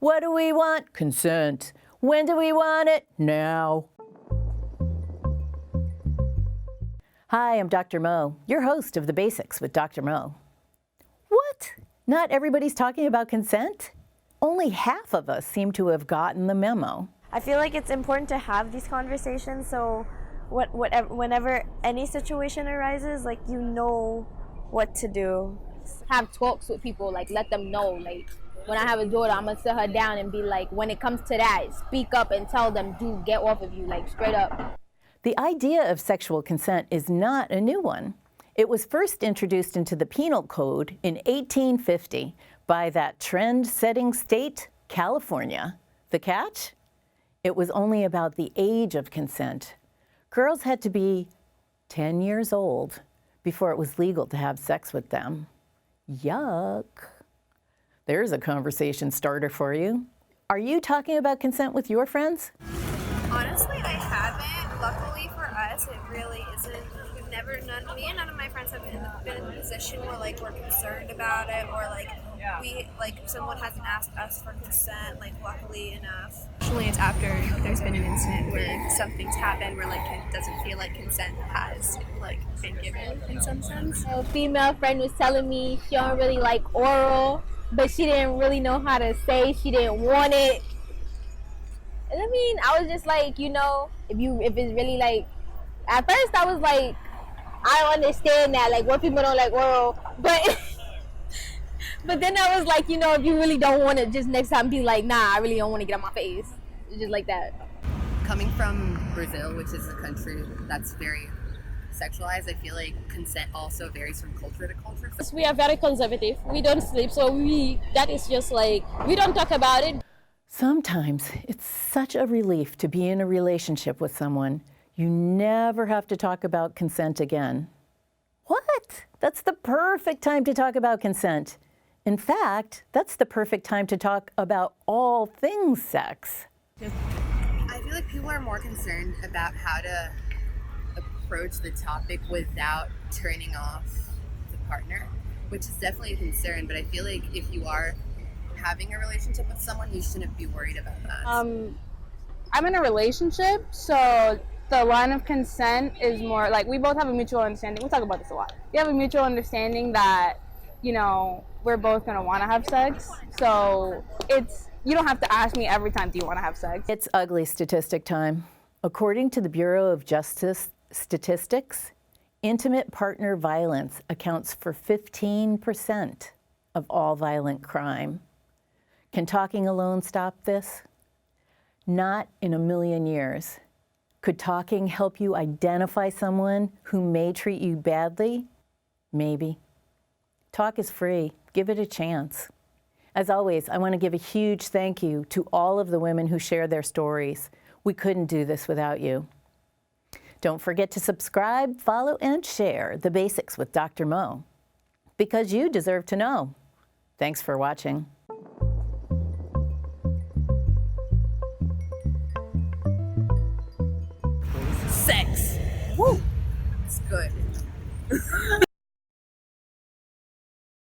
What do we want? Consent. When do we want it? Now. Hi, I'm Dr. Mo, your host of The Basics with Dr. Mo. What? Not everybody's talking about consent? Only half of us seem to have gotten the memo. I feel like it's important to have these conversations so whenever any situation arises, like, you know what to do. Have talks with people, like let them know, like when I have a daughter, I'm gonna sit her down and be like, when it comes to that, speak up and tell them, dude, get off of you, like straight up. The idea of sexual consent is not a new one. It was first introduced into the Penal Code in 1850 by that trend-setting state, California. The catch? It was only about the age of consent. Girls had to be 10 years old before it was legal to have sex with them. Yuck. There's a conversation starter for you. Are you talking about consent with your friends? Honestly, I haven't. Luckily for us, it really isn't. Me and none of my friends have been in a position where like we're concerned about it, or like someone hasn't asked us for consent. Like, luckily enough. Usually, it's after there's been an incident where something's happened where like it doesn't feel like consent has like been given in some sense. A female friend was telling me she don't really like oral, but she didn't really know how to say she didn't want it. And I mean, I was just like, you know, if it's really like, at first I was like, I don't understand that, like what people don't like oral, but then I was like, you know, if you really don't want it, just next time be like, nah, I really don't want to get on my face. It's just like that. Coming from Brazil, which is a country that's very sexualized, I feel like consent also varies from culture to culture. We are very conservative. We don't sleep, so that is just like, we don't talk about it. Sometimes it's such a relief to be in a relationship with someone. You never have to talk about consent again. What? That's the perfect time to talk about consent. In fact, that's the perfect time to talk about all things sex. I feel like people are more concerned about how to approach the topic without turning off the partner, which is definitely a concern, but I feel like if you are having a relationship with someone, you shouldn't be worried about that. I'm in a relationship, so the line of consent is more like we both have a mutual understanding. We talk about this a lot. We have a mutual understanding that, you know, we're both going to want to have sex. So you don't have to ask me every time, do you want to have sex? It's ugly statistic time. According to the Bureau of Justice Statistics, intimate partner violence accounts for 15% of all violent crime. Can talking alone stop this? Not in a million years. Could talking help you identify someone who may treat you badly? Maybe. Talk is free. Give it a chance. As always, I want to give a huge thank you to all of the women who share their stories. We couldn't do this without you. Don't forget to subscribe, follow, and share The Basics with Dr. Mo, because you deserve to know. Thanks for watching.